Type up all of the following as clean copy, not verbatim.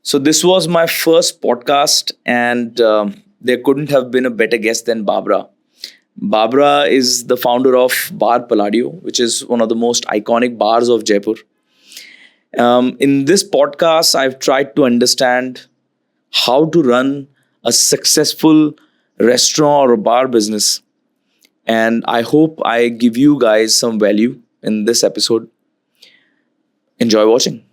So this was my first podcast, and there couldn't have been a better guest than Barbara. Barbara is the founder of Bar Palladio, which is one of the most iconic bars of Jaipur. In this podcast, I've tried to understand how to run a successful restaurant or a bar business, and I hope I give you guys some value in this episode. Enjoy watching.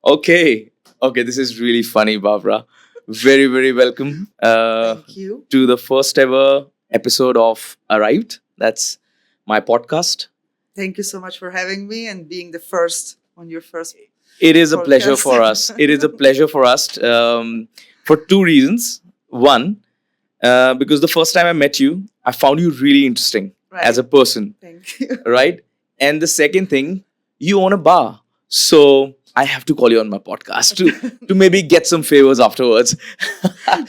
Okay, okay, this is really funny, Barbara. Very, very welcome Thank you. to the first ever episode of Arrived. That's my podcast. Thank you so much for having me and being the first on your first It is a pleasure podcast. for us. It is a pleasure for us for two reasons. One, because the first time I met you, I found you really interesting as a Right. person, Thank you. right? And the second thing, you own a bar. So I have to call you on my podcast to maybe get some favors afterwards.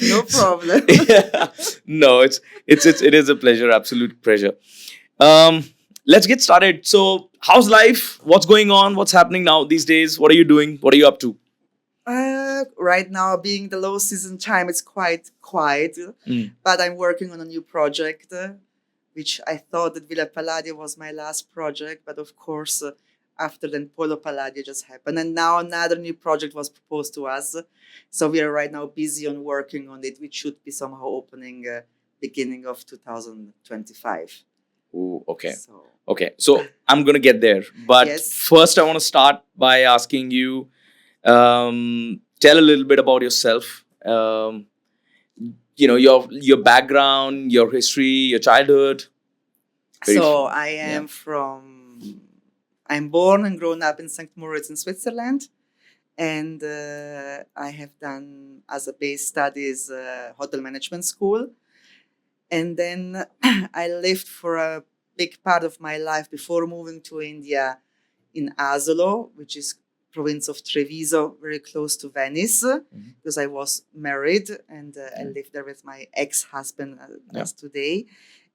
No problem. Yeah. No, it is a pleasure, absolute pleasure. Um, let's get started. So, how's life? What's going on? What's happening now these days? What are you doing? What are you up to? Right now, being the low season time, it's quite quiet, Mm. but I'm working on a new project, which I thought that Villa Palladio was my last project, but of course, after then Polo Palladio just happened, and now another new project was proposed to us. So we are right now busy on working on it, which should be somehow opening beginning of 2025. Ooh, okay. So Okay. So, I'm going to get there. But yes. first, I want to start by asking you tell a little bit about yourself. Your background, your history, your childhood. Very So fun. I Yeah. am I'm born and grown up in St. Moritz in Switzerland. And I have done as a base studies hotel management school. And then I lived for a big part of my life before moving to India in Asolo, which is province of Treviso, very close to Venice, because I was married and I Mm. lived there with my ex-husband Yeah. as today.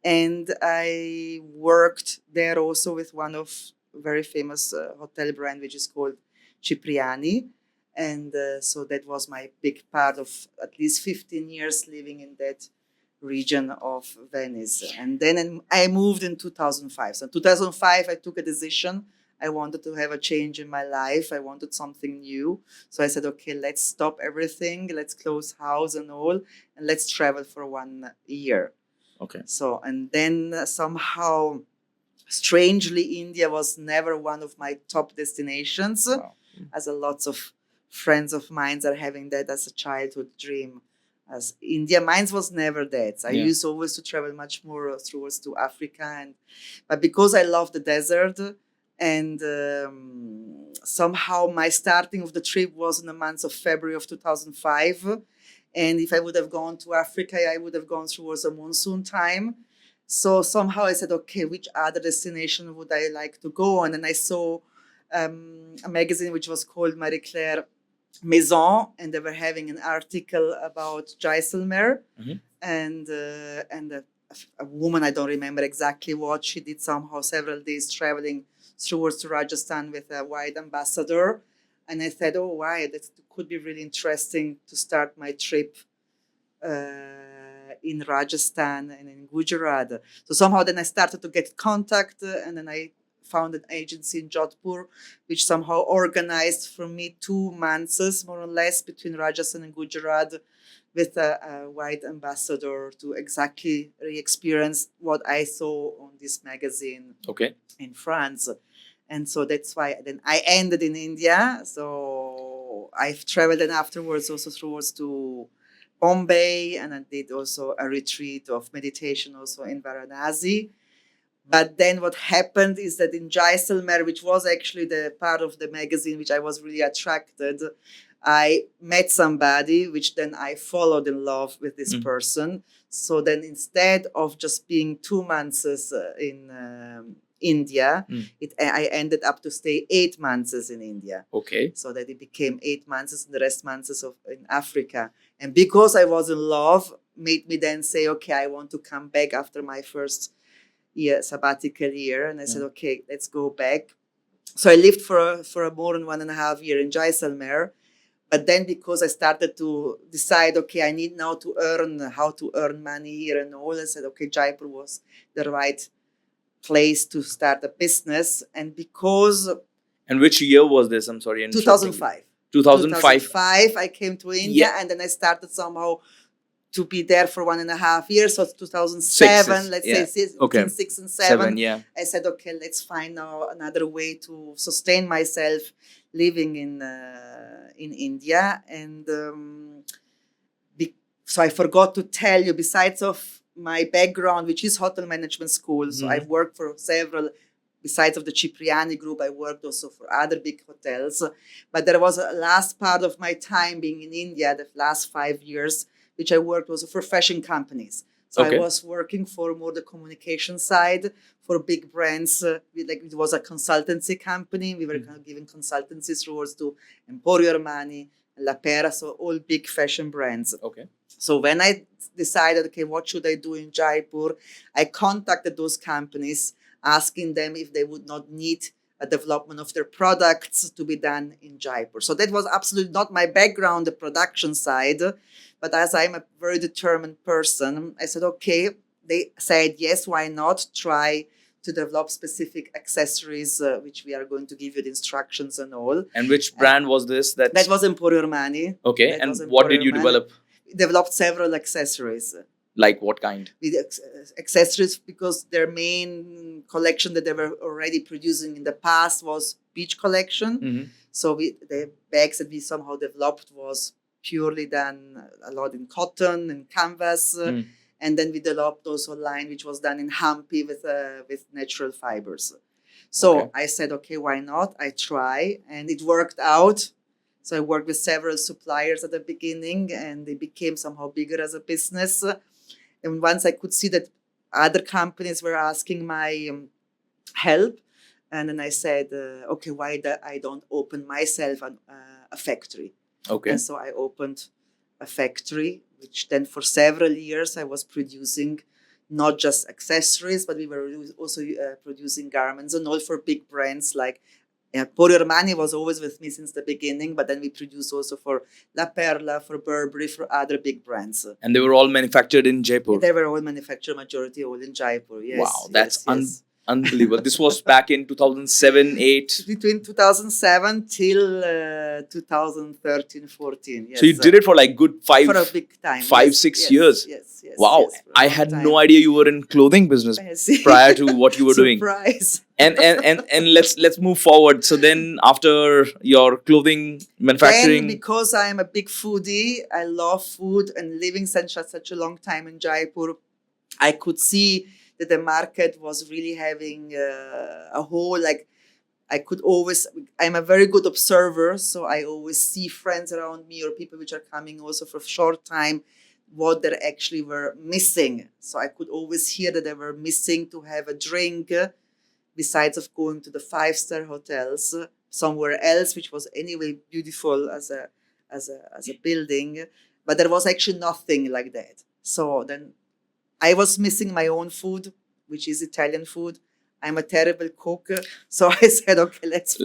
And I worked there also with one of very famous hotel brand, which is called Cipriani. And so that was my big part of at least 15 years living in that region of Venice. And then I moved in 2005. So in 2005, I took a decision. I wanted to have a change in my life. I wanted something new. So I said, okay, let's stop everything. Let's close house and all, and let's travel for 1 year. Okay. So, and then somehow, strangely, India was never one of my top destinations, Wow. as a lots of friends of mine are having that as a childhood dream. As India, mine was never that. I Yeah. used always to travel much more towards to Africa, but because I love the desert, and somehow my starting of the trip was in the month of February of 2005. And if I would have gone to Africa, I would have gone towards a monsoon time. So somehow I said, okay, which other destination would I like to go on? And I saw a magazine which was called Marie Claire Maison, and they were having an article about Jaisalmer. Mhm. And a woman, I don't remember exactly what she did, somehow several days traveling towards to Rajasthan with a white ambassador. And I said, oh, why? That could be really interesting to start my trip in Rajasthan and in Gujarat. So somehow then I started to get contact, and then I found an agency in Jodhpur, which somehow organized for me 2 months, more or less, between Rajasthan and Gujarat, with a white ambassador to exactly re-experience what I saw on this magazine Okay. in France. And so that's why then I ended in India. So I've traveled then afterwards also towards to Bombay, and I did also a retreat of meditation also in Varanasi. But then what happened is that in Jaisalmer, which was actually the part of the magazine which I was really attracted, I met somebody which then I followed in love with this Mm. person. So then instead of just being 2 months in India, Mm. I ended up to stay 8 months in India. Okay. So that it became 8 months and the rest months in Africa. And because I was in love, made me then say, okay, I want to come back after my first sabbatical year, and I said, Yeah. okay, let's go back. So I lived for a more than 1.5 years in Jaisalmer. But then because I started to decide, okay, I need now to earn how to earn money here and all, I said, okay, Jaipur was the right place to start a business. And because And which year was this? I'm sorry, interrupting. 2005. 2005. 2005, I came to India, Yeah. and then I started somehow to be there for 1.5 years. So 2007, let's say between 6 and 7. Yeah. I said, okay, let's find now another way to sustain myself living in India. And so I forgot to tell you, besides of my background, which is hotel management school, so I've worked for several. Besides of the Cipriani group, I worked also for other big hotels. But there was a last part of my time being in India, the last 5 years, which I worked also for fashion companies. So I was working for more the communication side for big brands. Like it was a consultancy company. We were kind of giving consultancies roles to Emporio Armani, La Pera, so all big fashion brands. Okay. So when I decided, okay, what should I do in Jaipur? I contacted those companies, asking them if they would not need a development of their products to be done in Jaipur. So that was absolutely not my background, the production side. But as I'm a very determined person, I said, okay, they said, yes, why not try to develop specific accessories, which we are going to give you the instructions and all. And which brand was this? That was Emporio Armani. Okay. And what did you develop? We developed several accessories. Like what kind? With accessories, because their main collection that they were already producing in the past was beach collection. So the bags that we somehow developed was purely done a lot in cotton and canvas. And then we developed also a line which was done in Hampi with natural fibers. So I said, okay, why not? I try, and it worked out. So I worked with several suppliers at the beginning, and they became somehow bigger as a business. And once I could see that other companies were asking my help, and then I said, okay, why I don't open myself a factory? Okay. And so I opened a factory, which then for several years I was producing not just accessories, but we were also producing garments and all for big brands like Emporio Armani was always with me since the beginning, but then we produce also for La Perla, for Burberry, for other big brands. And they were all manufactured in Jaipur? They were all manufactured, majority all in Jaipur, yes. Wow, that's unbelievable. This was back in 2007, 8? Between 2007 till 2013, 14. Yes. So you did it for like good for a big time. 6 years? Yes. Wow, I had no idea you were in clothing business prior to what you were doing. Surprise. And let's move forward. So then after your clothing manufacturing, then because I am a big foodie, I love food, and living such a long time in Jaipur, I could see that the market was really having a whole, like, I'm a very good observer, so I always see friends around me or people which are coming also for a short time, what they actually were missing. So I could always hear that they were missing to have a drink, besides of going to the 5-star hotels somewhere else, which was anyway beautiful as a building, but there was actually nothing like that. So then I was missing my own food, which is Italian food. I'm a terrible cook, so I said, okay, let's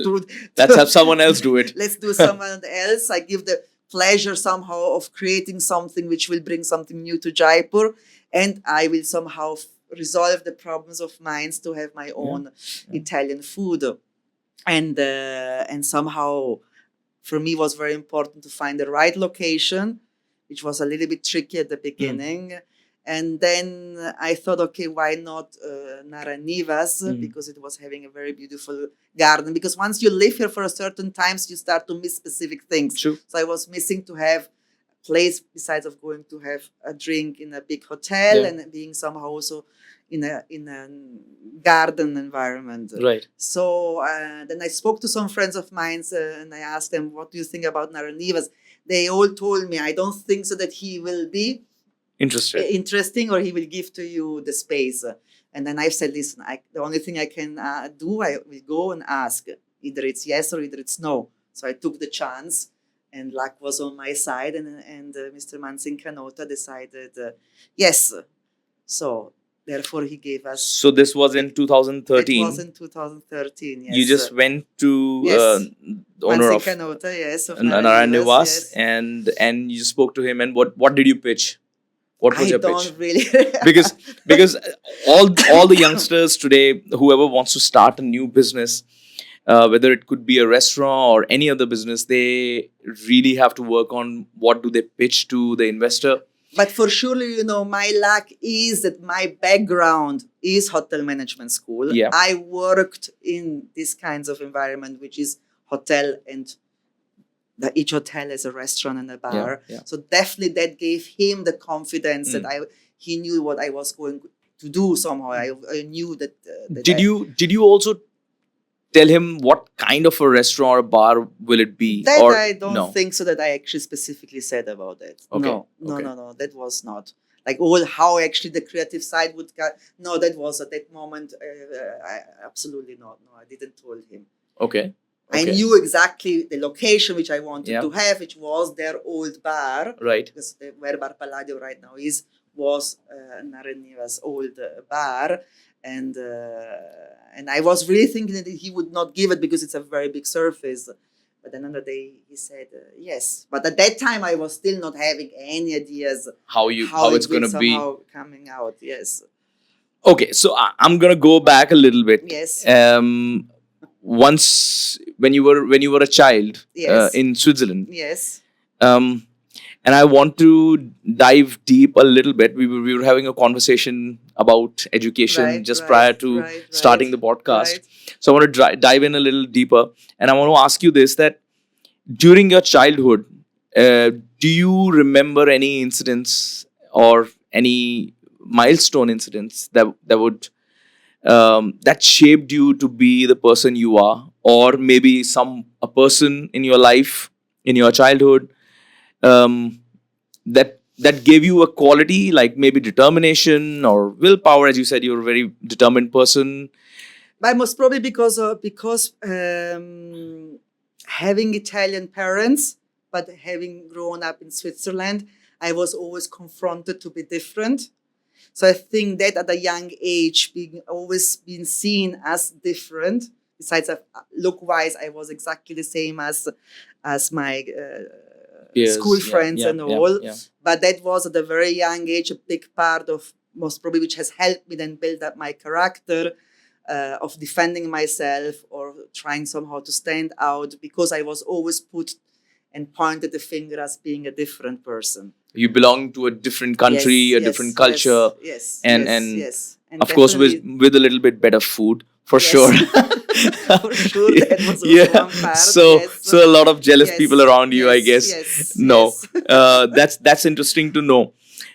have someone else do it. Let's do someone else. I give the pleasure somehow of creating something which will bring something new to Jaipur, and I will somehow resolve the problems of mine to have my own Italian food. And somehow for me was very important to find the right location, which was a little bit tricky at the beginning. And then I thought, okay, why not Naranivas? Because it was having a very beautiful garden. Because once you live here for a certain times, you start to miss specific things. True. So I was missing to have a place besides of going to have a drink in a big hotel and being somehow also in a garden environment. Right. So then I spoke to some friends of mine and I asked them, what do you think about Naranivas? They all told me, I don't think so that he will be interesting, or he will give to you the space. And then I said, listen, the only thing I can do, I will go and ask. Either it's yes or either it's no. So I took the chance, and luck was on my side, and Mr. Mansin Kanota decided yes. So therefore he gave us. So this was in 2013. It was in 2013. Yes. You just went to Yes. the owner of Mansikanota, yes, of Narayan Nivas, yes. and you spoke to him. And what did you pitch? What was I your don't pitch? really Because all the youngsters today, whoever wants to start a new business, whether it could be a restaurant or any other business, they really have to work on what do they pitch to the investor. But for sure, you know, my luck is that my background is hotel management school. Yeah. I worked in this kinds of environment, which is hotel, and each hotel has a restaurant and a bar. Yeah. So definitely that gave him the confidence that he knew what I was going to do somehow. I knew that. Did you also tell him what kind of a restaurant or bar will it be? That or I don't no? think so that I actually specifically said about it. Okay. No. That was not. Like how actually the creative side would go. No, that was at that moment. I absolutely not. No, I didn't tell him. Okay. I knew exactly the location which I wanted to have, which was their old bar. Right. Because where Bar Palladio right now was Narayan Nivas' old bar. And I was really thinking that he would not give it because it's a very big surface. But then another day he said yes. But at that time I was still not having any ideas how it's going to be coming out. Yes. Okay, so I'm going to go back a little bit. Yes. Once when you were a child in Switzerland. Yes. And I want to dive deep a little bit. We were having a conversation about education prior to starting the podcast. Right. So I want to dive in a little deeper. And I want to ask you this, that during your childhood, do you remember any incidents or any milestone incidents that would that shaped you to be the person you are? Or maybe a person in your life, in your childhood, that gave you a quality like maybe determination or willpower? As you said, you're a very determined person. But most probably because having Italian parents, but having grown up in Switzerland, I was always confronted to be different. So I think that at a young age, always being seen as different, besides look-wise, I was exactly the same as my school friends and all. Yeah. But that was at a very young age a big part of most probably which has helped me then build up my character of defending myself or trying somehow to stand out, because I was always put and pointed the finger as being a different person. You belong to a different country, a different culture. Yes. And of course with a little bit better food. For sure. For sure, that was one part. So a lot of jealous people around you, I guess. That's interesting to know.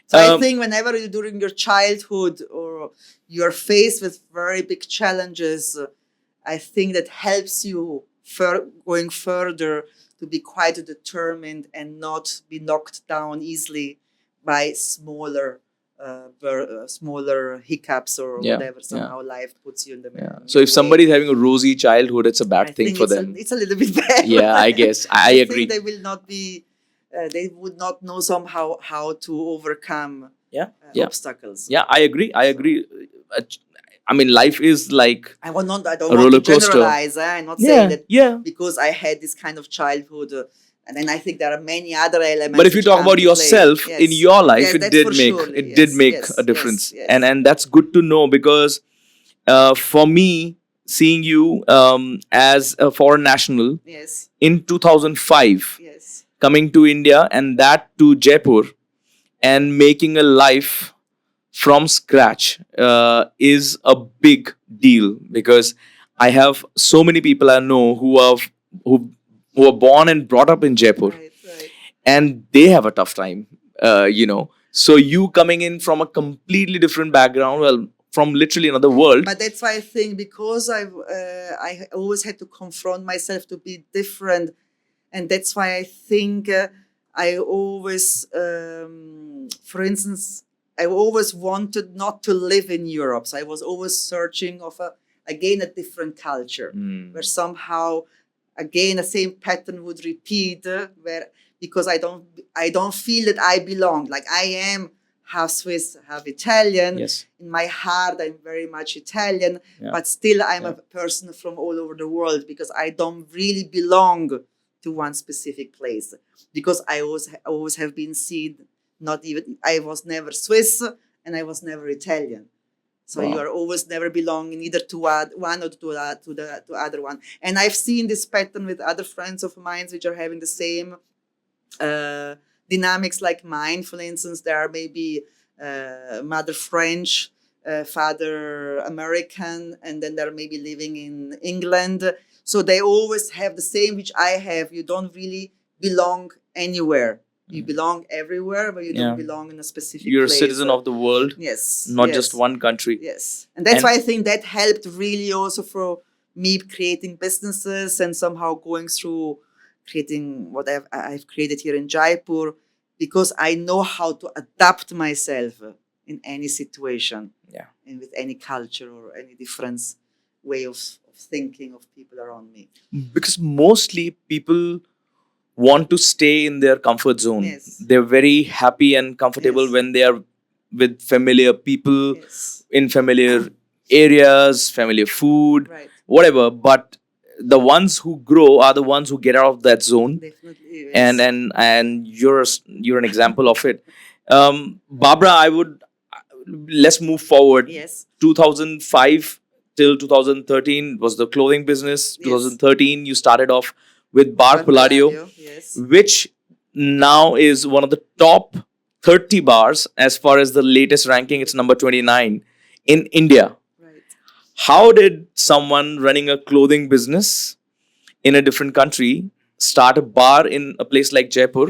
So I think whenever you during your childhood or you're faced with very big challenges, I think that helps you going further to be quite determined and not be knocked down easily by smaller hiccups or whatever somehow life puts you in the So if somebody is having a rosy childhood, it's a bad thing for them. It's a little bit bad. Yeah, I guess. I agree. Think they will not be, they would not know somehow how to overcome obstacles. Yeah, I agree. I mean, life is like I don't want to generalize. I'm not saying that because I had this kind of childhood. And then I think there are many other elements. But if you talk about yourself in your life, it did make a difference. And that's good to know, because for me, seeing you as a foreign national in 2005, coming to India and that to Jaipur and making a life from scratch is a big deal, because I have so many people I know who are born and brought up in Jaipur, and they have a tough time, So you coming in from a completely different background, well, from literally another world. But that's why I think, because I always had to confront myself to be different, and that's why I think I always, for instance, I always wanted not to live in Europe. So I was always searching of a different culture where somehow again the same pattern would repeat, because I don't feel that I belong. Like I am half Swiss, half Italian. Yes. In my heart, I'm very much Italian, Yeah. but still I'm Yeah. a person from all over the world because I don't really belong to one specific place. Because I always have been seen, not even, I was never Swiss and I was never Italian. So Wow. you are always never belonging either to one or to the other one. And I've seen this pattern with other friends of mine which are having the same dynamics like mine. For instance, there are maybe mother French, father American, and then they're maybe living in England. So they always have the same, which I have. You don't really belong anywhere. You belong everywhere, but you Yeah. don't belong in a specific You're place. a citizen of the world, Yes. not yes. just one country. Yes. And that's And- why I think that helped really also for me creating businesses and somehow going through creating what I've created here in Jaipur, because I know how to adapt myself in any situation. Yeah. And with any culture or any different way of thinking of people around me. Because mostly people want to stay in their comfort zone. Yes. They're very happy and comfortable Yes. when they are with familiar people, Yes. in familiar areas, familiar food, Right. whatever. But the ones who grow are the ones who get out of that zone. Definitely. Yes. And you're an example of it. Barbara, let's move forward. Yes. 2005 till 2013 was the clothing business. Yes. 2013 you started off with Bar Palladio, Yes. which now is one of the top 30 bars as far as the latest ranking. It's number 29 in India. Right. How did someone running a clothing business in a different country start a bar in a place like Jaipur?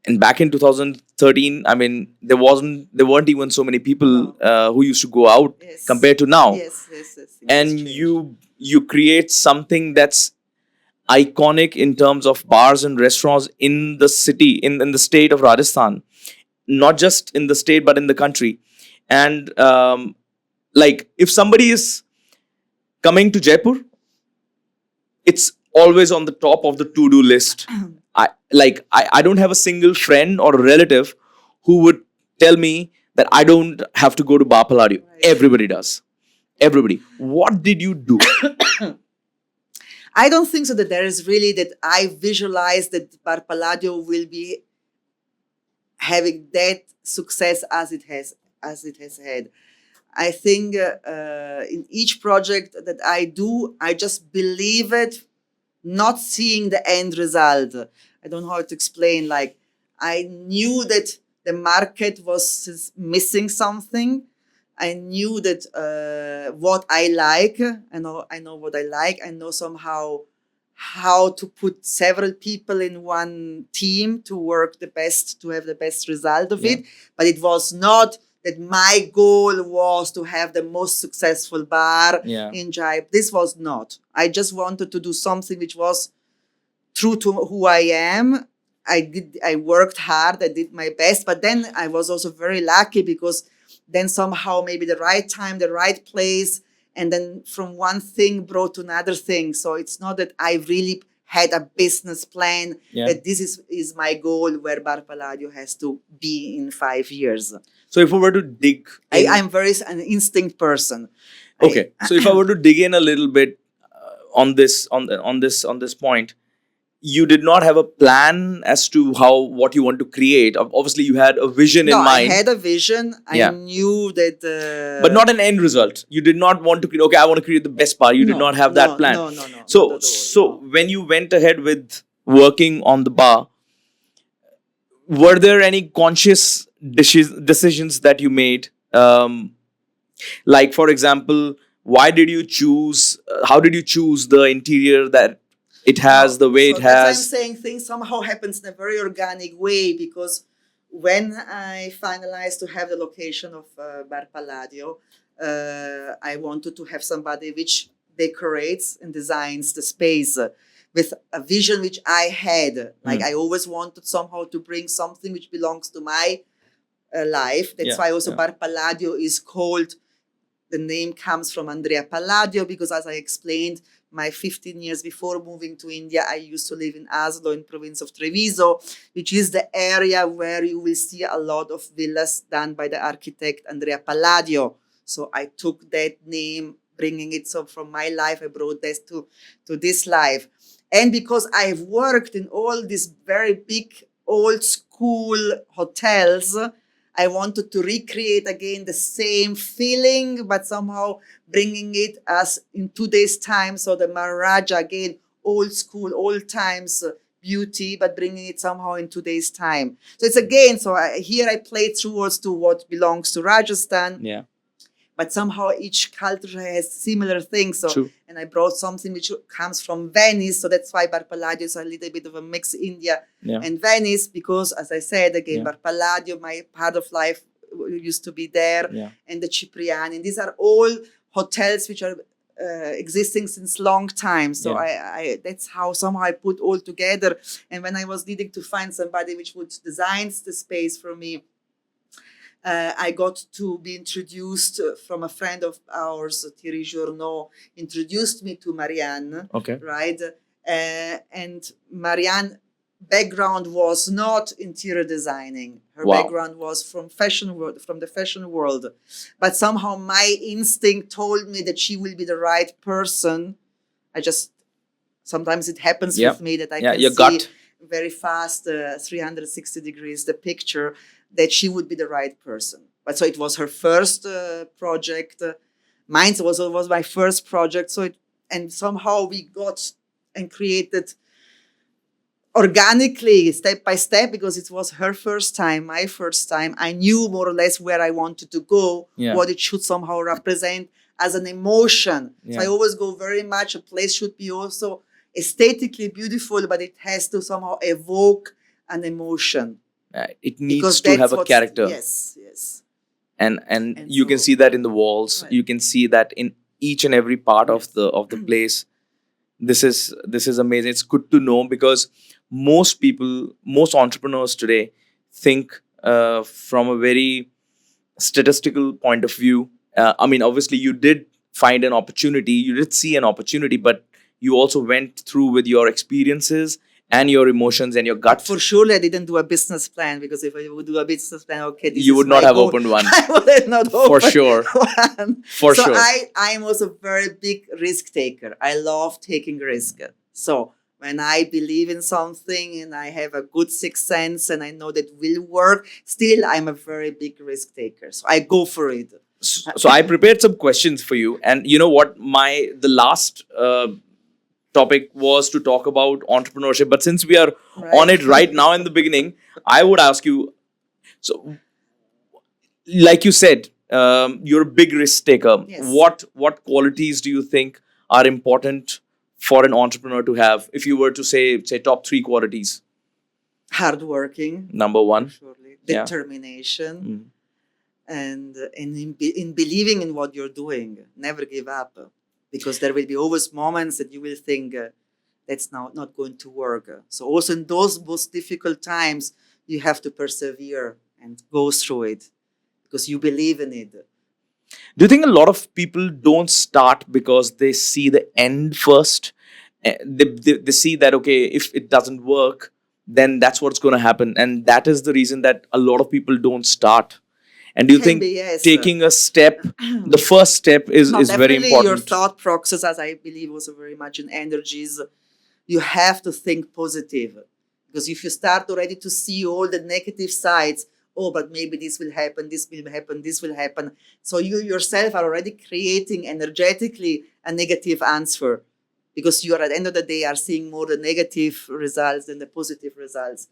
And back in 2013, I mean, there weren't even so many people who used to go out Yes. compared to now. Yes. Yes. Yes. And It's changed. you create something that's iconic in terms of bars and restaurants in the city, in the state of Rajasthan, not just in the state but in the country. And like if somebody is coming to Jaipur, it's always on the top of the to-do list. I don't have a single friend or relative who would tell me that I don't have to go to Bar Palladio. Right. Everybody does. Everybody. What did you do? I don't think so that there is really that I visualize that Bar Palladio will be having that success as it has had. I think in each project that I do, I just believe it, not seeing the end result. I don't know how to explain. Like I knew that the market was missing something. I knew that what I like. I know what I like. I know somehow how to put several people in one team to work the best, to have the best result of it. But it was not that my goal was to have the most successful bar in Jaipur. This was not. I just wanted to do something which was true to who I am. I worked hard. I did my best. But then I was also very lucky because then somehow maybe the right time, the right place, and then from one thing brought to another thing. So it's not that I really had a business plan that this is my goal where Bar Palladio has to be in 5 years. So if we were to dig in, I'm very an instinct person. Okay. So if I were to dig in a little bit on this point, you did not have a plan as to what you want to create. Obviously, you had a vision in mind. I had a vision. I knew that... but not an end result. You did not want to create, okay, I want to create the best bar. You did not have that plan. No. So when you went ahead with working on the bar, were there any conscious decisions that you made? Like, for example, how did you choose the interior that it has, the way it has? I'm saying things somehow happens in a very organic way, because when I finalized to have the location of Bar Palladio, I wanted to have somebody which decorates and designs the space with a vision which I had. Like I always wanted somehow to bring something which belongs to my life. That's why also Bar Palladio is called the name comes from Andrea Palladio because, as I explained, my 15 years before moving to India, I used to live in Aslo in province of Treviso, which is the area where you will see a lot of villas done by the architect Andrea Palladio. So I took that name, bringing it so from my life, I brought this to this life. And because I've worked in all these very big old school hotels, I wanted to recreate again the same feeling, but somehow bringing it as in today's time. So the Maharaja, again, old school, old times beauty, but bringing it somehow in today's time. So it's again, here I play towards to what belongs to Rajasthan. Yeah. But somehow each culture has similar things. So, True. and I brought something which comes from Venice. So that's why Bar Palladio is a little bit of a mix India and Venice, because as I said, again, Bar Palladio, my part of life used to be there, and the Cipriani. And these are all hotels which are existing since long time. So I that's how somehow I put all together. And when I was needing to find somebody which would design the space for me, I got to be introduced from a friend of ours, Thierry Journeau, introduced me to Marianne. Okay. Right? And Marianne background was not interior designing. Her background was from the fashion world. But somehow my instinct told me that she will be the right person. Sometimes it happens with me that I can see very fast, 360 degrees, the picture, that she would be the right person. But so it was her first project. Mine was my first project. And somehow we got and created organically, step by step, because it was her first time, my first time. I knew more or less where I wanted to go, what it should somehow represent as an emotion. So I always go very much, a place should be also aesthetically beautiful, but it has to somehow evoke an emotion. It needs to have a character. Yes. And you can see that in the walls. Right. You can see that in each and every part of the place. This is amazing. It's good to know, because most entrepreneurs today think from a very statistical point of view. I mean, obviously, you did find an opportunity. You did see an opportunity, but you also went through with your experiences and your emotions and your gut. For sure, I didn't do a business plan, because if I would do a business plan, you would not have opened one. I would have not opened for sure. One. For sure. I'm also a very big risk taker. I love taking risk. So when I believe in something and I have a good sixth sense and I know that will work, still I'm a very big risk taker. So I go for it. So I prepared some questions for you, and you know what? The last topic was to talk about entrepreneurship, but since we are on it right now in the beginning, I would ask you, so like you said, you're a big risk taker. Yes. What qualities do you think are important for an entrepreneur to have, if you were to say top 3 qualities? Hardworking, number 1. surely. Determination, and in believing in what you're doing. Never give up. Because there will be always moments that you will think that's not going to work. So also in those most difficult times, you have to persevere and go through it because you believe in it. Do you think a lot of people don't start because they see the end first? They see that, okay, if it doesn't work, then that's what's going to happen. And that is the reason that a lot of people don't start. And do you think taking a step, the first step is very important? Your thought process, as I believe also very much in energies, you have to think positive. Because if you start already to see all the negative sides, but maybe this will happen, this will happen, this will happen. So you yourself are already creating energetically a negative answer. Because you are, at the end of the day, are seeing more the negative results than the positive results.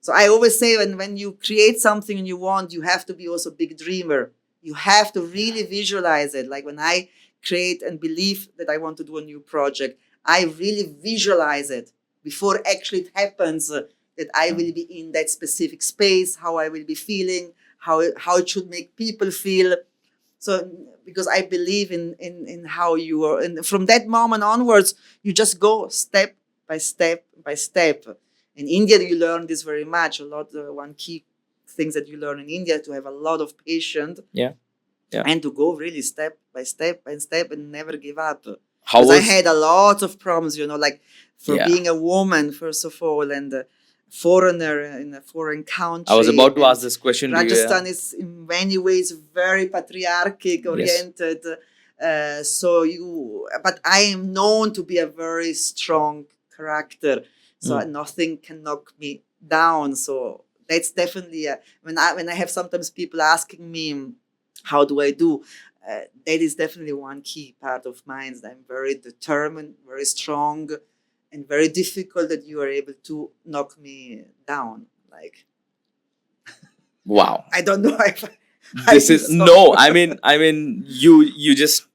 So I always say when you create something and you want, you have to be also a big dreamer. You have to really visualize it. Like when I create and believe that I want to do a new project, I really visualize it before actually it happens, that I will be in that specific space, how I will be feeling, how it should make people feel. So because I believe in how you are. And from that moment onwards, you just go step by step by step. In India, you learn this very much. One key things that you learn in India, to have a lot of patience. Yeah. Yeah. and to go really step by step and never give up. How Because I was had a lot of problems, like for Yeah. being a woman, first of all, and a foreigner in a foreign country. I was about to and ask this question to you. Rajasthan is in many ways very patriarchic oriented. But I am known to be a very strong character, so nothing can knock me down. So that's definitely when I have sometimes people asking me, how do I do? That is definitely one key part of mine. I'm very determined, very strong, and very difficult that you are able to knock me down. Like, Wow. I don't know if This is no. I mean, you just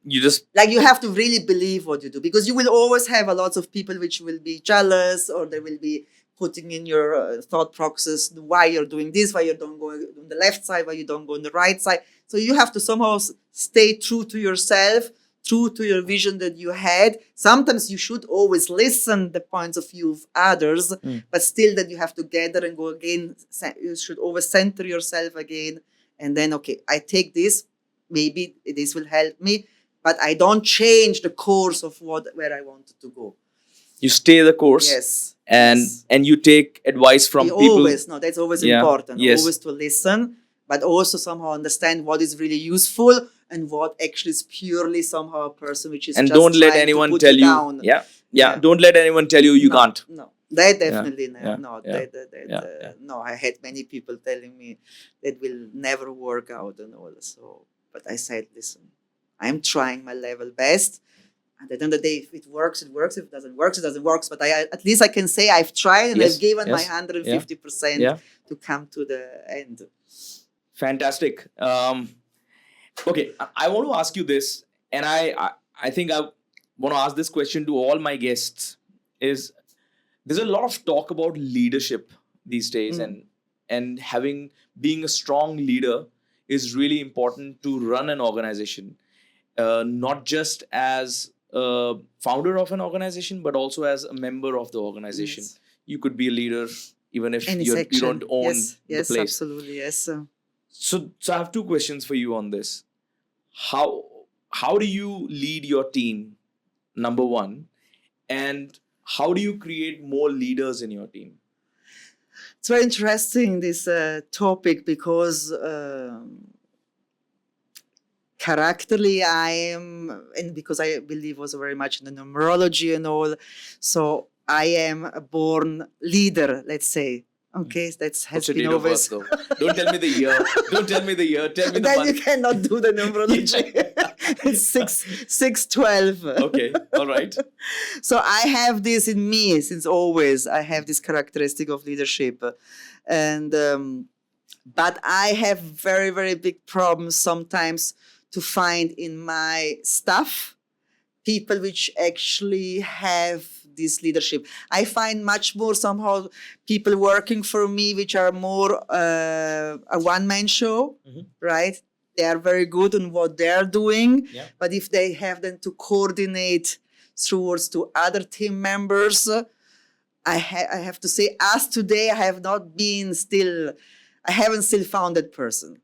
like you have to really believe what you do, because you will always have a lot of people which will be jealous, or they will be putting in your thought process why you're doing this, why you don't go on the left side, why you don't go on the right side. So you have to somehow stay true to yourself, true to your vision that you had. Sometimes you should always listen the points of view of others, but still that you have to gather and go again. You should always center yourself again, and then, okay, I take this, maybe this will help me, but I don't change the course of where I wanted to go. you stay the course. Yes. And you take advice from people. Always, no, that's always important. Yes. Always to listen, but also somehow understand what is really useful and what actually is purely somehow a person which is And just don't let trying anyone to put tell you. down. Yeah. Don't let anyone tell you No, can't. No, that definitely Yeah. not. Yeah. No, I had many people telling me that will never work out and all. So, but I said, listen, I'm trying my level best. And at the end of the day, if it works, it works. If it doesn't work, it doesn't work. But at least I can say I've tried and I've given my 150% to come to the end. Fantastic. Okay, I want to ask you this, and I think I want to ask this question to all my guests. Is there's a lot of talk about leadership these days, and being a strong leader is really important to run an organization, not just as a founder of an organization, but also as a member of the organization. Yes. You could be a leader even if Any you section. don't own the Yes, place. absolutely, yes. So I have two questions for you on this. How do you lead your team, number one, and how do you create more leaders in your team? It's very interesting, this topic, because characterly I am, and because I believe also very much in the numerology and all, so I am a born leader, let's say. Okay, that has What's your been date of always. birth, though? Don't tell me the year. Don't tell me the year. Tell me the Then you month. cannot do the numerology. It's 6/12. Okay, all right. So I have this in me since always. I have this characteristic of leadership, and but I have very, very big problems sometimes to find in my staff people which actually have this leadership. I find much more somehow people working for me which are more a one-man show, right? They are very good on what they're doing, but if they have then to coordinate towards to other team members, I have to say, as today, I haven't still found that person.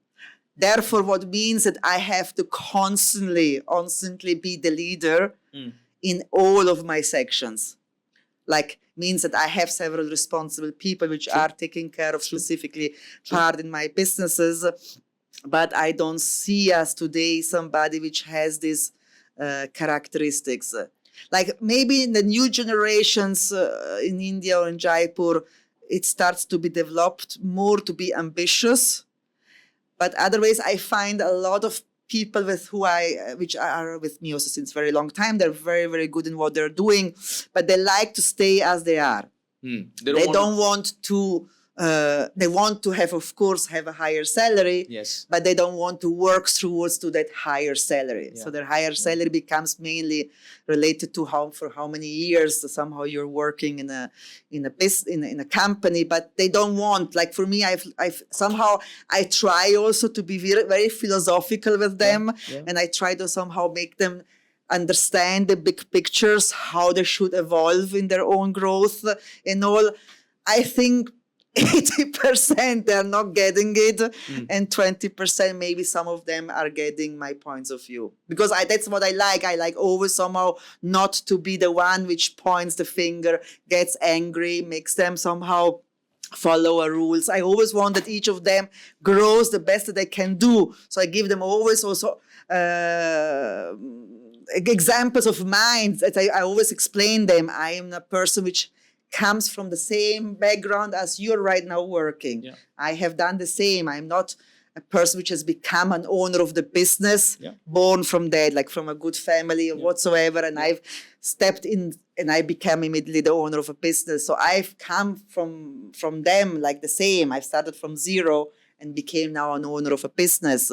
Therefore, what means that I have to constantly be the leader in all of my sections. Like, means that I have several responsible people which are taking care of specifically part in my businesses, but I don't see as today somebody which has these characteristics. Like maybe in the new generations in India or in Jaipur, it starts to be developed more to be ambitious. But otherwise, I find a lot of people which are with me also since very long time. They're very, very good in what they're doing, but they like to stay as they are. They don't want to. They want to have, of course, have a higher salary, but they don't want to work towards to that higher salary. So their higher salary becomes mainly related to for how many years somehow you're working in a company. But they don't want, like for me, I try also to be very, very philosophical with them, and I try to somehow make them understand the big pictures, how they should evolve in their own growth and all. I think 80% they're not getting it, and 20% maybe some of them are getting my points of view, because that's what I like always somehow not to be the one which points the finger, gets angry, makes them somehow follow our rules. I always want that each of them grows the best that they can do, so I give them always also examples of mine that I always explain them. I am a person which comes from the same background as you're right now working. Yeah. I have done the same. I'm not a person which has become an owner of the business, Yeah. born from that, like from a good family or whatsoever, and I've stepped in and I became immediately the owner of a business. So I've come from them like the same. I've started from zero and became now an owner of a business.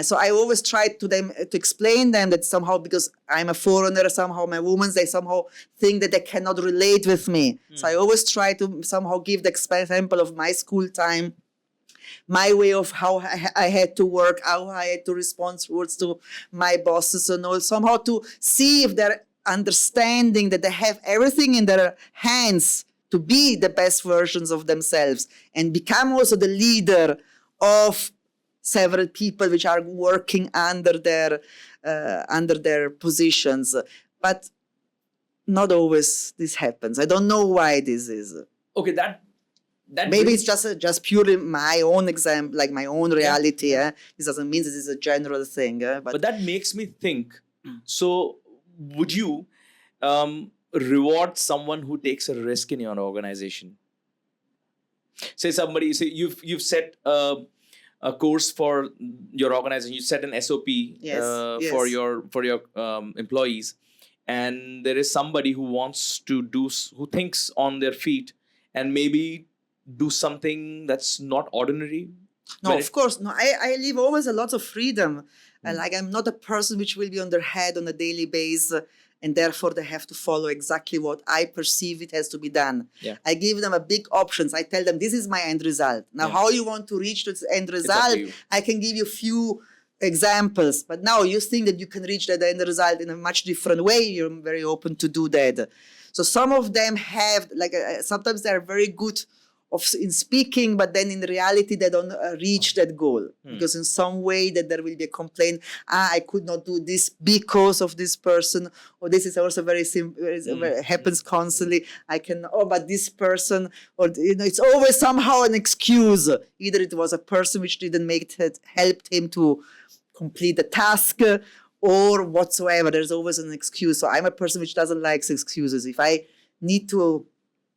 So I always try to explain them that somehow, because I'm a foreigner, somehow my women, they somehow think that they cannot relate with me. So I always try to somehow give the example of my school time, my way of how I had to work, how I had to respond towards to my bosses and all, somehow to see if they're understanding that they have everything in their hands to be the best versions of themselves and become also the leader of several people which are working under their positions. But not always this happens. I don't know why this is. Okay, that maybe it's just purely my own example, like my own reality. This doesn't mean this is a general thing. But that makes me think. So, would you reward someone who takes a risk in your organization? Say you've set a course for your organization. You set an SOP for your employees, and there is somebody who wants to who thinks on their feet and maybe do something that's not ordinary. No, of course. No, I leave always a lot of freedom. Like, I'm not a person which will be on their head on a daily basis, and therefore they have to follow exactly what I perceive it has to be done. Yeah. I give them a big options. I tell them, this is my end result. Now, how you want to reach this end result, I can give you few examples. But now you think that you can reach that end result in a much different way. You're very open to do that. So some of them have, like, sometimes they're very good in speaking, but then in reality they don't reach that goal because in some way that there will be a complaint. I could not do this because of this person, or this is also very simple. It happens constantly. But this person, or it's always somehow an excuse. Either it was a person which didn't helped him to complete the task, or whatsoever. There's always an excuse. So I'm a person which doesn't like excuses. If I need to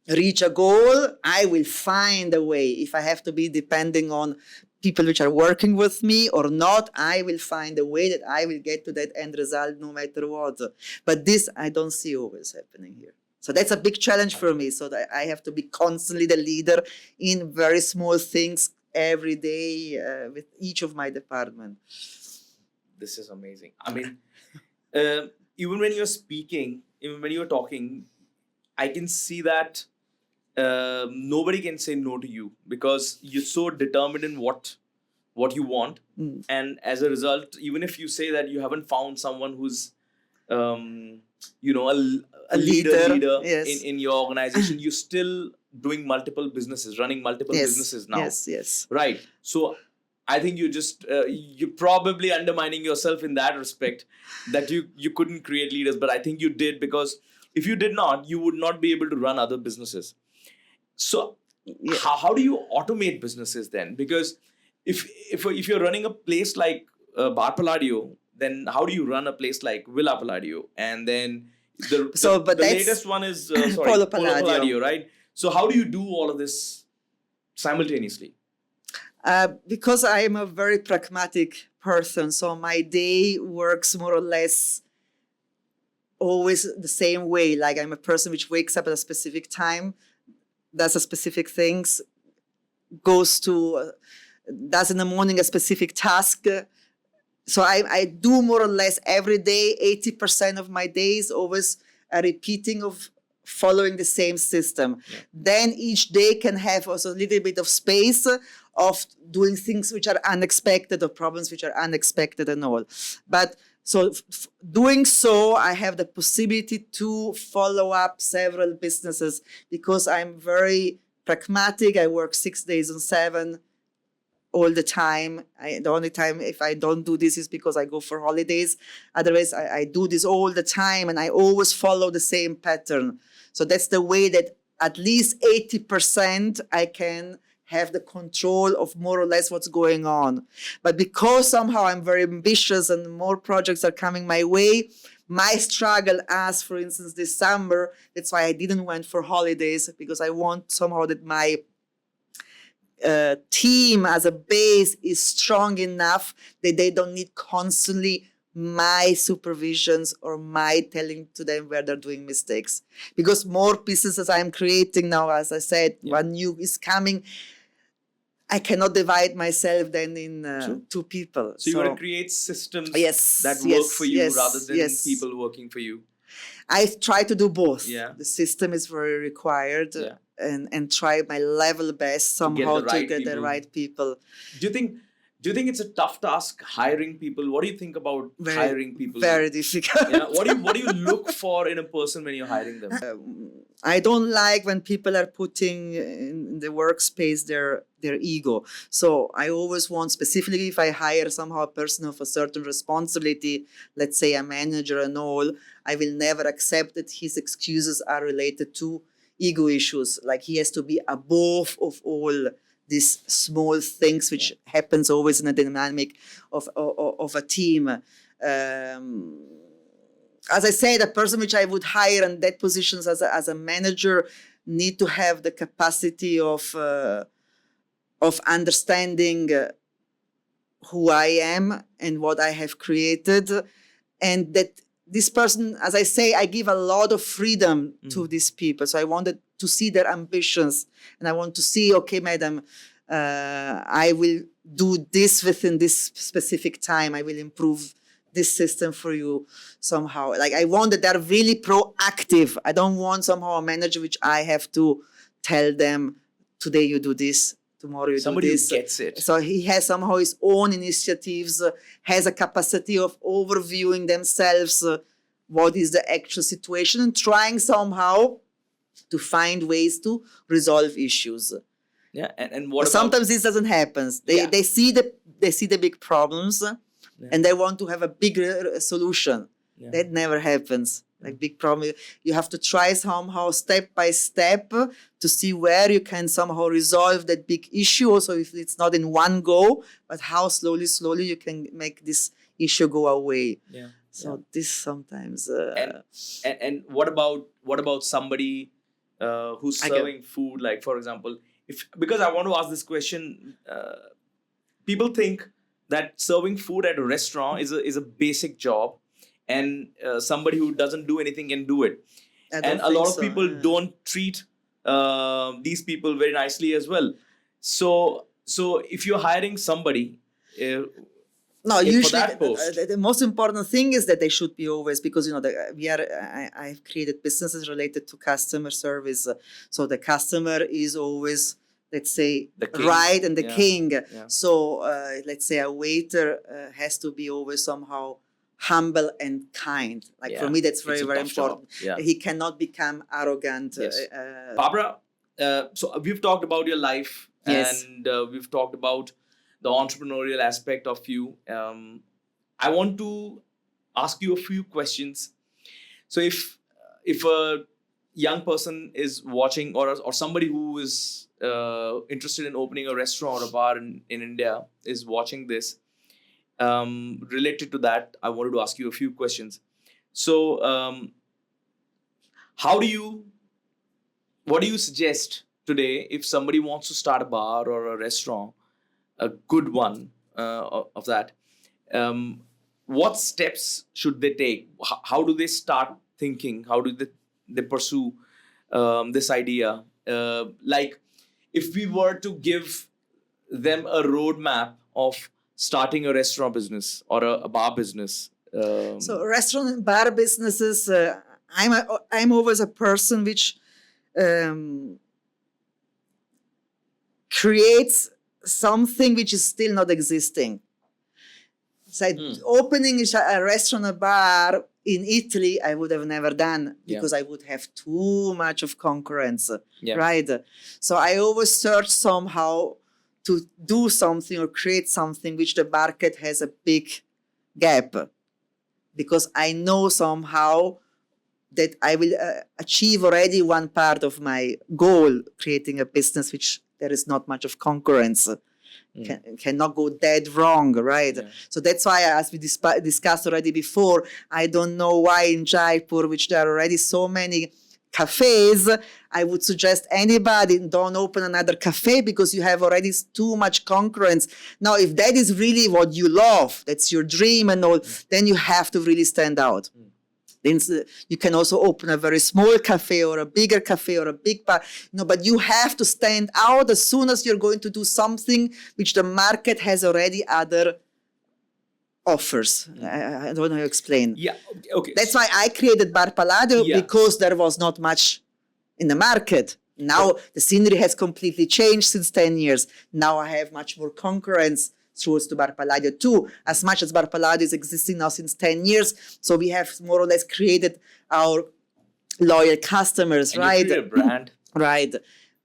reach a goal, I will find a way. If I have to be depending on people which are working with me or not, I will find a way that I will get to that end result no matter what. But this I don't see always happening here. So that's a big challenge for me. So that I have to be constantly the leader in very small things every day with each of my department. This is amazing. I mean, even when you're speaking, even when you're talking, I can see that nobody can say no to you because you're so determined in what you want. And as a result, even if you say that you haven't found someone who's a leader yes. in your organization, you're still doing multiple businesses, running multiple businesses now. Yes. Right. So I think you're probably undermining yourself in that respect, that you couldn't create leaders, but I think you did, because if you did not, you would not be able to run other businesses. So how do you automate businesses then? Because if you're running a place like Bar Palladio, then how do you run a place like Villa Palladio? And then the latest one is Polo Palladio, right? So how do you do all of this simultaneously? Because I am a very pragmatic person, so my day works more or less always the same way. Like, I'm a person which wakes up at a specific time, does a specific things, does in the morning a specific task. So I do more or less every day. 80% of my days always a repeating of following the same system. Yeah. Then each day can have also a little bit of space of doing things which are unexpected or problems which are unexpected and all. But so doing so, I have the possibility to follow up several businesses because I'm very pragmatic. I work 6 days on 7 all the time. The only time if I don't do this is because I go for holidays. Otherwise, I do this all the time, and I always follow the same pattern. So that's the way that at least 80% I can have the control of more or less what's going on. But because somehow I'm very ambitious and more projects are coming my way, my struggle as, for instance, this summer, that's why I didn't went for holidays, because I want somehow that my team as a base is strong enough that they don't need constantly my supervisions or my telling to them where they're doing mistakes. Because more pieces as I'm creating now, as I said, one new is coming, I cannot divide myself then in two people. So you want to create systems Yes, that work yes, for you yes, rather than yes. people working for you. I try to do both. Yeah. The system is very required, and try my level best somehow to get the right people. Do you think it's a tough task hiring people? What do you think about hiring people? Very difficult. Yeah. What do you look for in a person when you're hiring them? I don't like when people are putting in the workspace their ego. So I always want, specifically if I hire somehow a person of a certain responsibility, let's say a manager and all, I will never accept that his excuses are related to ego issues. Like he has to be above of all these small things which happens always in a dynamic of a team. As I said, a person which I would hire in that positions as a manager need to have the capacity of understanding who I am and what I have created, and that this person, as I say, I give a lot of freedom to these people. So I wanted to see their ambitions, and I want to see, okay, madam, I will do this within this specific time. I will improve this system for you somehow. Like I want that they're really proactive. I don't want somehow a manager which I have to tell them, today you do this, tomorrow you Somebody do this. Who gets it. So he has somehow his own initiatives, has a capacity of overviewing themselves, what is the actual situation, and trying somehow to find ways to resolve issues. Yeah, and what? Sometimes this doesn't happen. They see the big problems, and they want to have a bigger solution. Yeah. That never happens. Like big problem, you have to try somehow step by step to see where you can somehow resolve that big issue. Also, if it's not in one go, but how slowly you can make this issue go away. Yeah. So this sometimes. And what about somebody who's serving food? Like for example, because I want to ask this question, people think that serving food at a restaurant is a basic job. And somebody who doesn't do anything can do it. And a lot of people don't treat these people very nicely as well. So if you're hiring somebody, usually the most important thing is that they should be always, because I've created businesses related to customer service. So the customer is always, let's say, the right and the king. Yeah. So let's say a waiter has to be always somehow humble and kind. Like for me, that's very, very important. Yeah. He cannot become arrogant. Yes. Barbara, so we've talked about your life, and we've talked about the entrepreneurial aspect of you. I want to ask you a few questions. So if a young person is watching, or somebody who is interested in opening a restaurant or a bar in India is watching this, related to that, I wanted to ask you a few questions. So, what do you suggest today if somebody wants to start a bar or a restaurant, a good one of that? What steps should they take? How do they start thinking? How do they pursue this idea? Like, if we were to give them a roadmap of starting a restaurant business or a bar business. So restaurant and bar businesses, I'm always a person which creates something which is still not existing. So opening a restaurant, a bar in Italy, I would have never done because I would have too much of concurrence, right? So I always search somehow to do something or create something which the market has a big gap, because I know somehow that I will achieve already one part of my goal, creating a business which there is not much of concurrence. Cannot go dead wrong, right? So that's why, as we discussed already before, I don't know why in Jaipur, which there are already so many cafes, I would suggest anybody don't open another cafe because you have already too much concurrence. Now, if that is really what you love, that's your dream and all, then you have to really stand out. Then you can also open a very small cafe or a bigger cafe or a big bar, but you have to stand out as soon as you're going to do something which the market has already other offers. I don't know how to explain. Yeah, okay. That's why I created Bar Palladio, because there was not much in the market. Now the scenery has completely changed since 10 years. Now I have much more concurrence towards to Bar Palladio too, as much as Bar Palladio is existing now since 10 years. So we have more or less created our loyal customers, and right? You create a brand. Right.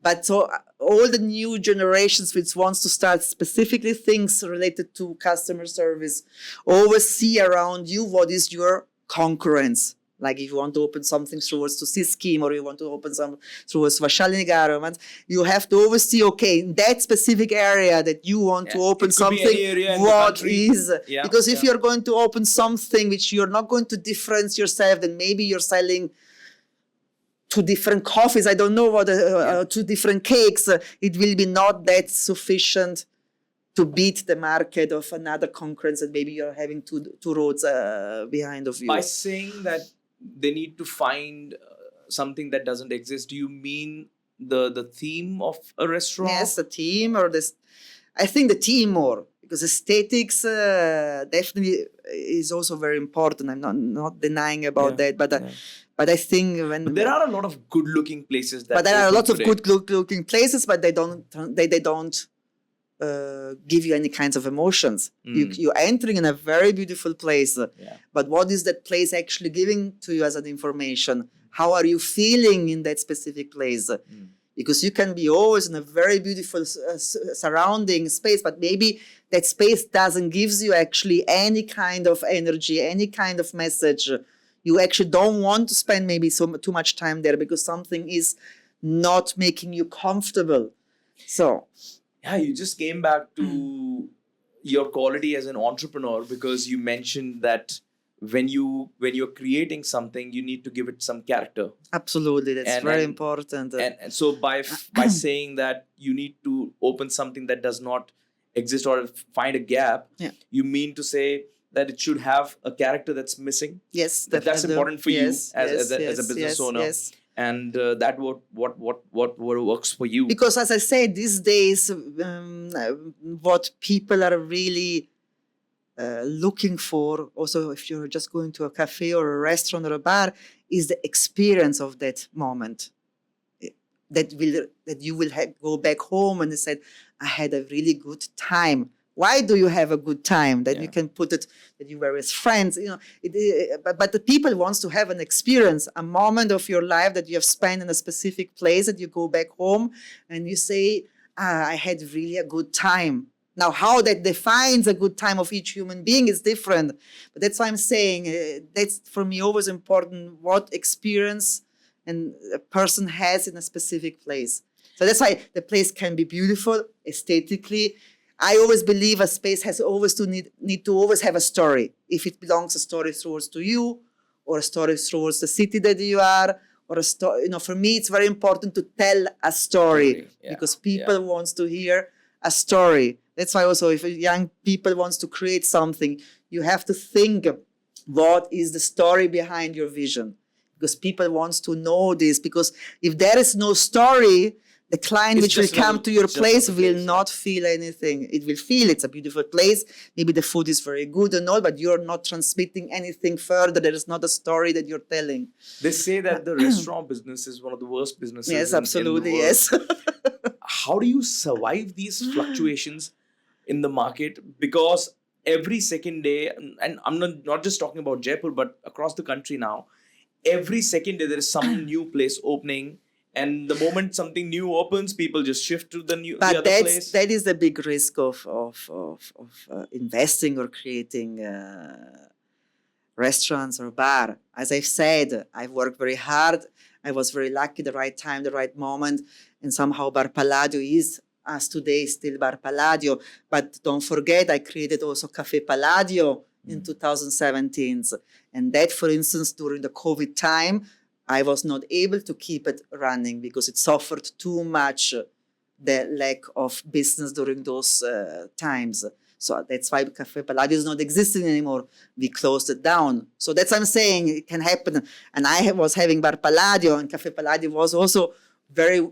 But so all the new generations which wants to start specifically things related to customer service, always see around you what is your concurrence. Like if you want to open something towards to Siskim, or you want to open some towards Vashalini Garment, you have to always see, okay, in that specific area that you want to open something, what is, because if you're going to open something which you're not going to differentiate yourself, then maybe you're selling two different coffees, I don't know what, two different cakes, it will be not that sufficient to beat the market of another concurrence, and maybe you're having two roads behind of you. By saying that they need to find something that doesn't exist, do you mean the theme of a restaurant? Yes, the theme, or this. I think the theme more, because aesthetics definitely is also very important. I'm not denying about that, but I think but there are a lot of good-looking places. But there are a lot of good-looking places, but they don't give you any kinds of emotions. You're entering in a very beautiful place, but what is that place actually giving to you as an information? How are you feeling in that specific place? Because you can be always in a very beautiful surrounding space, but maybe that space doesn't give you actually any kind of energy, any kind of message. You actually don't want to spend maybe too much time there because something is not making you comfortable. So you just came back to your quality as an entrepreneur, because you mentioned that when you're creating something, you need to give it some character. Absolutely, that's very important. And so by saying that you need to open something that does not exist or find a gap, you mean to say that it should have a character that's missing. Yes, that's important for you as a business owner. Yes. And that what works for you. Because as I said, these days, what people are really looking for, also if you're just going to a cafe or a restaurant or a bar, is the experience of that moment. That you will go back home and say, I had a really good time. Why do you have a good time? That you can put it that you were with friends, but the people wants to have an experience, a moment of your life that you have spent in a specific place, that you go back home and you say, I had really a good time. Now, how that defines a good time of each human being is different. But that's why I'm saying that's for me always important, what experience a person has in a specific place. So that's why the place can be beautiful aesthetically. I always believe a space has always to need to always have a story. If it belongs a story towards to you, or a story towards the city that you are, or a story, for me it's very important to tell a story because people wants to hear a story. That's why also if young people wants to create something, you have to think what is the story behind your vision, because people wants to know this. Because if there is no story, the client which will come to your place will not feel anything. It will feel it's a beautiful place. Maybe the food is very good and all, but you're not transmitting anything further. There is not a story that you're telling. They say that the restaurant business is one of the worst businesses. Yes, absolutely, in the world. How do you survive these fluctuations in the market? Because every second day, and I'm not just talking about Jaipur, but across the country now, every second day there is some new place opening, and the moment something new opens, people just shift to the But other place. that is the big risk of investing or creating restaurants or bar. As I've said, I've worked very hard. I was very lucky, the right time, the right moment, and somehow Bar Palladio is, as today, still Bar Palladio. But don't forget, I created also Cafe Palladio in 2017. And that, for instance, during the COVID time, I was not able to keep it running because it suffered too much the lack of business during those times. So that's why Cafe Palladio is not existing anymore. We closed it down. So that's what I'm saying. It can happen. And I was having Bar Palladio, and Cafe Palladio was also very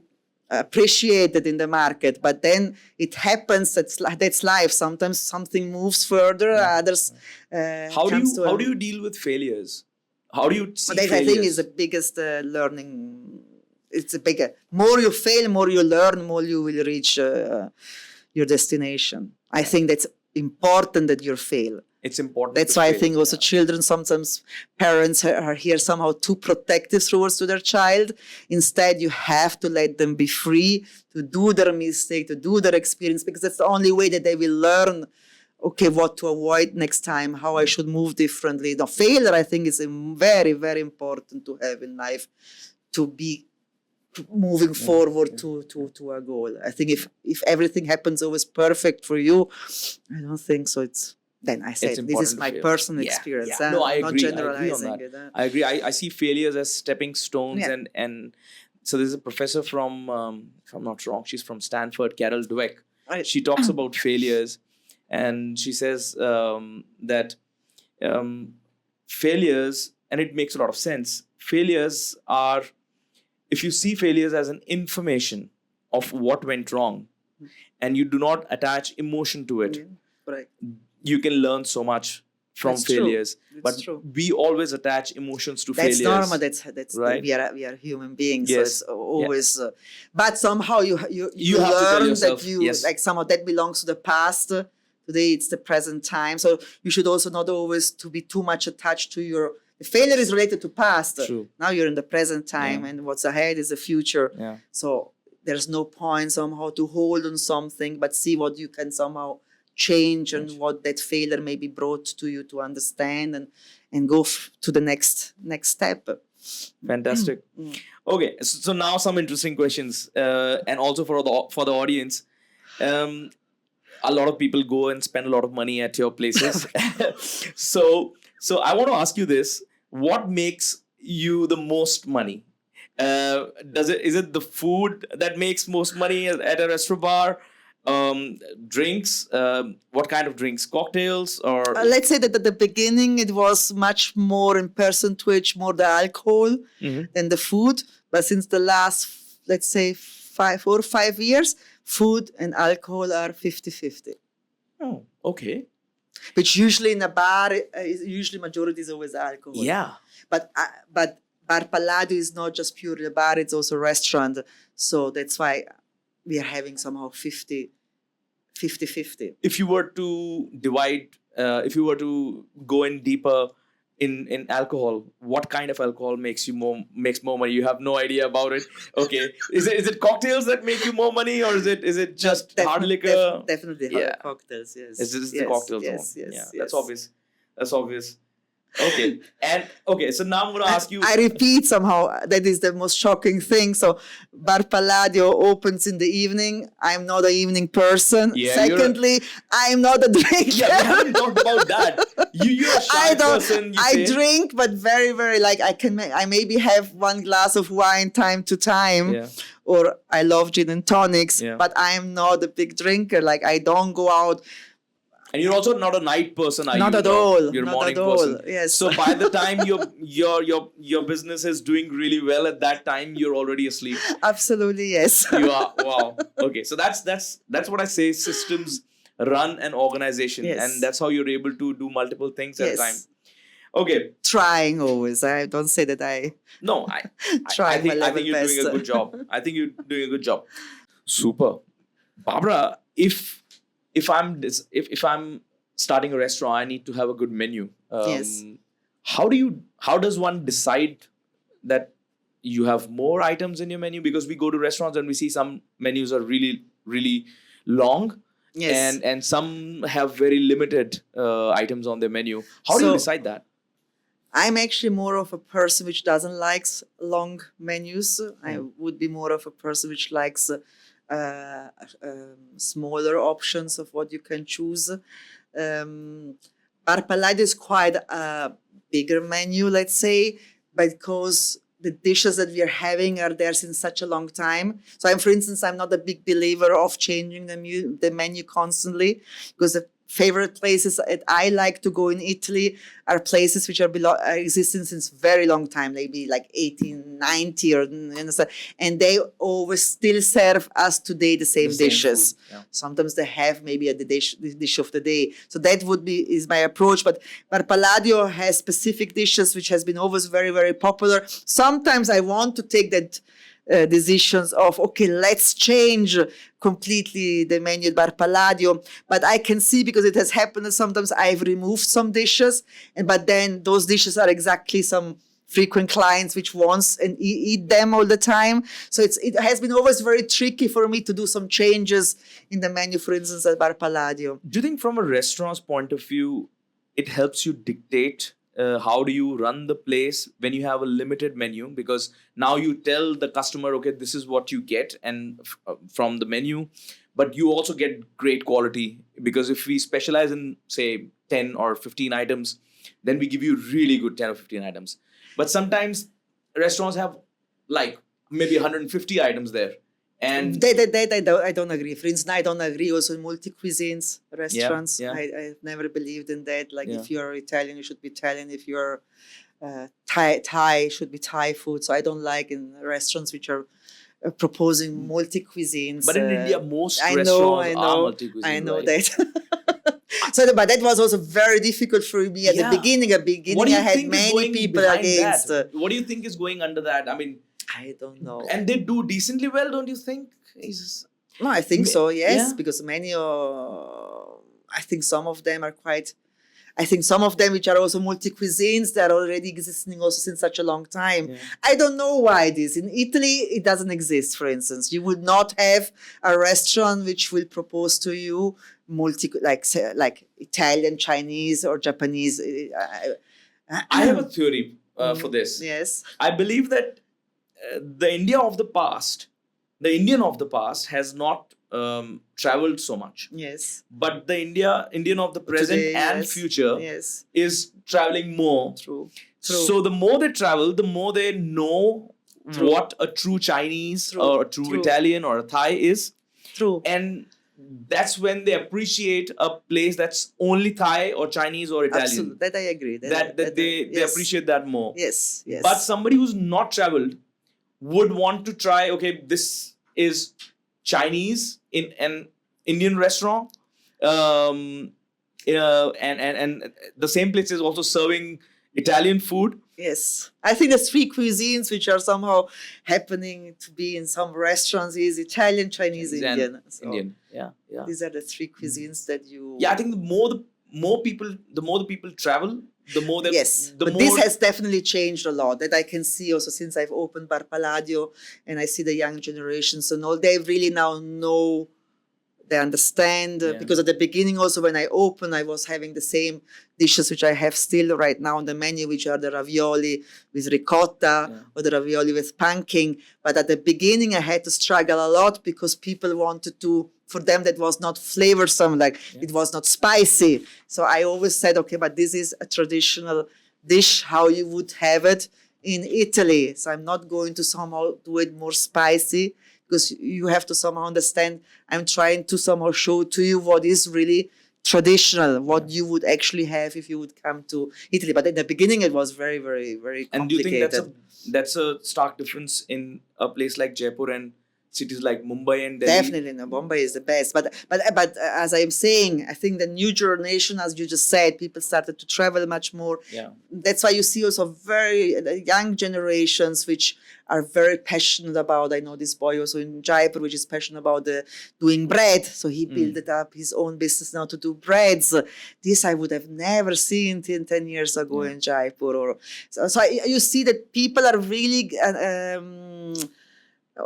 appreciated in the market. But then it happens. That's life. Sometimes something moves further. Others. How do you deal with failures? How do you see that, failures? I think, is the biggest learning. It's a bigger. More you fail, more you learn, more you will reach your destination. I think that's important that you fail. It's important. That's why I think also children, sometimes parents are here somehow too protective towards to their child. Instead, you have to let them be free to do their mistake, to do their experience, because that's the only way that they will learn, okay, what to avoid next time, how I should move differently. The failure, I think, is very, very important to have in life, to be moving forward to a goal. I think if everything happens always perfect for you, I don't think so. Then I said this is my personal experience. No, I agree. Not generalizing. I agree on that. I agree. I see failures as stepping stones, and so there's a professor from, if I'm not wrong, she's from Stanford, Carol Dweck. She talks about failures, and she says that failures, and it makes a lot of sense. Failures are, if you see failures as an information of what went wrong, and you do not attach emotion to it, correct, you can learn so much from failures. But we always attach emotions to failures. That's normal. That's right. We are human beings. Yes. So it's always. But somehow you have learn to tell yourself, that like somehow that belongs to the past. Today it's the present time. So you should also not always to be too much attached to your. The failure is related to past. True. Now you're in the present time, and what's ahead is the future. Yeah. So there's no point somehow to hold on something, but see what you can somehow change and what that failure maybe brought to you to understand and go to the next step. Fantastic. Okay, so now some interesting questions, and also for the audience. A lot of people go and spend a lot of money at your places. So I want to ask you this: what makes you the most money? Is it the food that makes most money at a restaurant bar? Drinks? What kind of drinks? Cocktails or? Let's say that at the beginning it was much more in percentage, more the alcohol than the food. But since the last, let's say 4 or 5 years, food and alcohol are 50-50. Oh, okay. Which usually in a bar, usually majority is always alcohol. Yeah. But Bar Palladio is not just purely a bar; it's also a restaurant. So that's why we are having somehow 50-50. If you were to divide, if you were to go in deeper in alcohol, what kind of alcohol makes more money? You have no idea about it. Okay, is it cocktails that make you more money, or is it just hard liquor? Definitely cocktails. Yes, it's the cocktails. Yes. That's obvious. That's obvious. Okay, so now I'm going to ask you. I repeat somehow, that is the most shocking thing. So, Bar Palladio opens in the evening. I'm not an evening person. Yeah, secondly, I'm not a drinker. Yeah, we haven't talked about that. You're a shy person. I drink, but very, very I maybe have one glass of wine time to time. Yeah. Or I love gin and tonics, yeah. but I'm not a big drinker. Like I don't go out. And you're also not a night person, are not you? At all. You're a not morning at all. person. Yes. So by the time your business is doing really well, at that time you're already asleep. Absolutely, yes. You are. Wow. Okay. So that's what I say. Systems run an organization, and that's how you're able to do multiple things at a time. Okay. Trying always. I don't say that I. No, I think you're doing a good job. I think you're doing a good job. Super, Barbara. If I'm starting a restaurant, I need to have a good menu. Yes. How does one decide that you have more items in your menu? Because we go to restaurants and we see some menus are really, really long. Yes. And some have very limited items on their menu. How do you So- decide that? I'm actually more of a person which doesn't likes long menus. I would be more of a person which likes smaller options of what you can choose. Bar Palladio is quite a bigger menu, let's say, because the dishes that we are having are there since such a long time. So I'm, for instance, I'm not a big believer of changing the menu constantly, because the favorite places that I like to go in Italy are places which are existing since very long time, maybe like 1890 or and they always still serve us today the same dishes. Food, yeah. Sometimes they have maybe the dish of the day. So that is my approach. But Palladio has specific dishes which has been always very, very popular. Sometimes I want to take that decisions of, okay, let's change completely the menu at Bar Palladio. But I can see, because it has happened that sometimes I've removed some dishes, but then those dishes are exactly some frequent clients which wants and eat them all the time. So it has been always very tricky for me to do some changes in the menu, for instance, at Bar Palladio. Do you think from a restaurant's point of view, it helps you dictate how do you run the place when you have a limited menu? Because now you tell the customer, okay, this is what you get and from the menu, but you also get great quality. Because if we specialize in, say, 10 or 15 items, then we give you really good 10 or 15 items. But sometimes restaurants have like maybe 150 items there. And I don't agree. For instance, I don't agree also in multi-cuisines restaurants. Yeah. I've never believed in that. Like, Yeah. if you're Italian, you should be Italian. If you're Thai, should be Thai food. So I don't like in restaurants which are proposing multi-cuisines. But in India, most I restaurants know, are multi-cuisine. I know right? that. So, but that was also very difficult for me at Yeah. the beginning. What do you I had think is many going people behind against. that? What do you think is going under that? I mean, I don't know. and they do decently well, don't you think? No, I think so, yes, Yeah. because many, I think some of them are quite, I think some of them which are also multi-cuisines, that are already existing also since such a long time. Yeah. I don't know why it is. In Italy, it doesn't exist, for instance. You would not have a restaurant which will propose to you like Italian, Chinese, or Japanese. I have a theory for this. Yes. I believe that the Indian of the past has not traveled so much. Yes. But the Indian of the present Today, and yes. future Yes. is traveling more. True. So the more they travel, the more they know True. what a true Chinese True. or a true True. Italian or a Thai is. True. And that's when they appreciate a place that's only Thai or Chinese or Italian. Absolutely. That I agree. That they yes. appreciate that more. Yes. Yes. But somebody who's not traveled would want to try, okay, this is Chinese in an Indian restaurant. And the same place is also serving Italian food. Yes, I think the three cuisines which are somehow happening to be in some restaurants is Italian, Chinese, Indian. So Indian, yeah. these are the three cuisines that you. Yeah, I think the more the people travel, the more they. Yes, but this has definitely changed a lot. That I can see also since I've opened Bar Palladio, and I see the young generations and all. They really now know. They understand, because at the beginning also when I opened, I was having the same dishes which I have still right now on the menu, which are the ravioli with ricotta or the ravioli with pumpkin. But at the beginning, I had to struggle a lot because people wanted to, for them, that was not flavorsome, it was not spicy. So I always said, okay, but this is a traditional dish, how you would have it in Italy. So I'm not going to somehow do it more spicy, because you have to somehow understand, I'm trying to somehow show to you what is really traditional, what you would actually have if you would come to Italy. But in the beginning, it was very, very, very complicated. And do you think that's a stark difference in a place like Jaipur and cities like Mumbai and Delhi? Definitely, no, Bombay is the best. But as I'm saying, I think the new generation, as you just said, people started to travel much more. Yeah. That's why you see also very young generations which are very passionate about. I know this boy also in Jaipur, which is passionate about doing bread. So he built up his own business now to do breads. This I would have never seen 10 years ago in Jaipur. You see that people are really.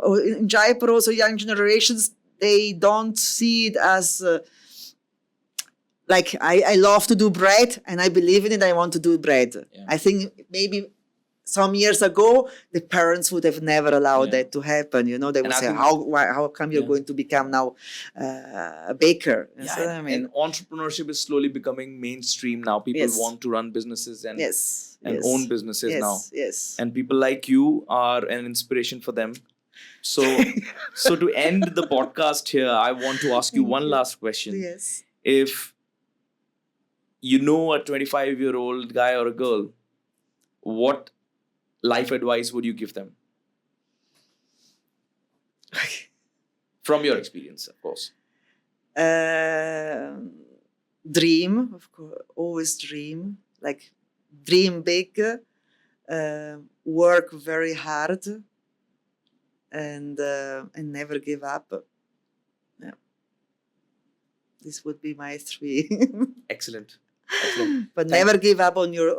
In Jaipur, also young generations, they don't see it as like I love to do bread and I believe in it. I want to do bread. Yeah. I think maybe some years ago the parents would have never allowed that to happen. You know, they would say, "How come you're going to become now a baker?" Yeah, So, and entrepreneurship is slowly becoming mainstream now. People want to run businesses and own businesses now. Yes. And people like you are an inspiration for them. So to end the podcast here, I want to ask you one last question. Yes. If you know a 25-year-old guy or a girl, what life advice would you give them? From your experience, of course. Dream, of course, always dream. Like, dream big, work very hard, and never give up. Yeah, this would be my 3. Excellent. But never give up on your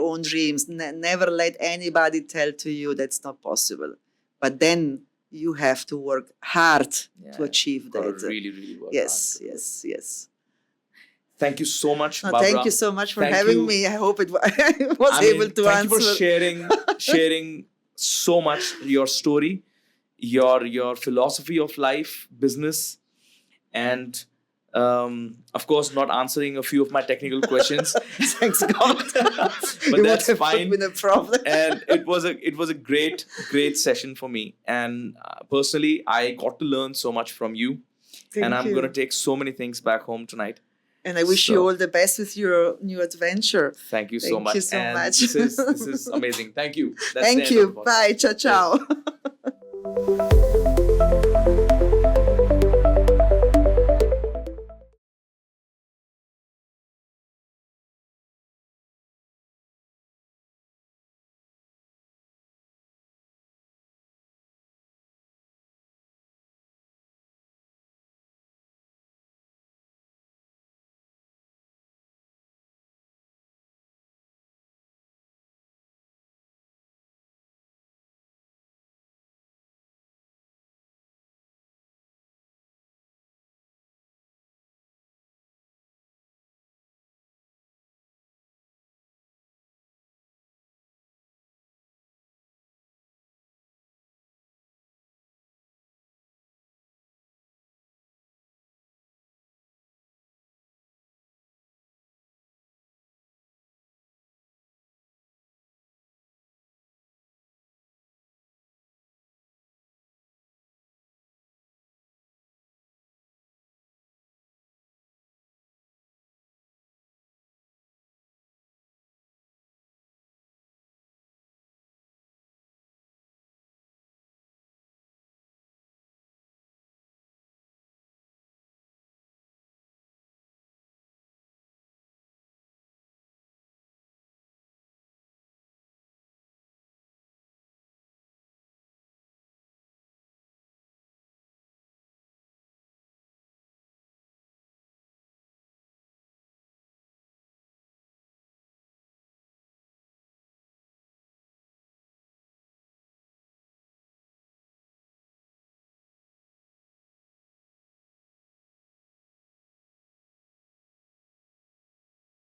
own dreams. Never let anybody tell to you that's not possible. But then you have to work hard to achieve that. Really work hard. Yes. Thank you so much, Barbara. Thank you so much for having me. I hope I was able to answer. Thank you for sharing so much your story, your philosophy of life, business, and of course not answering a few of my technical questions. Thanks God. But that's fine. Been a problem. And it was a great session for me. And personally, I got to learn so much from you. And I'm going to take so many things back home tonight. And I wish you all the best with your new adventure. Thank you so much. Thank you so much. This is amazing. Thank you. Thank you. Bye. Ciao.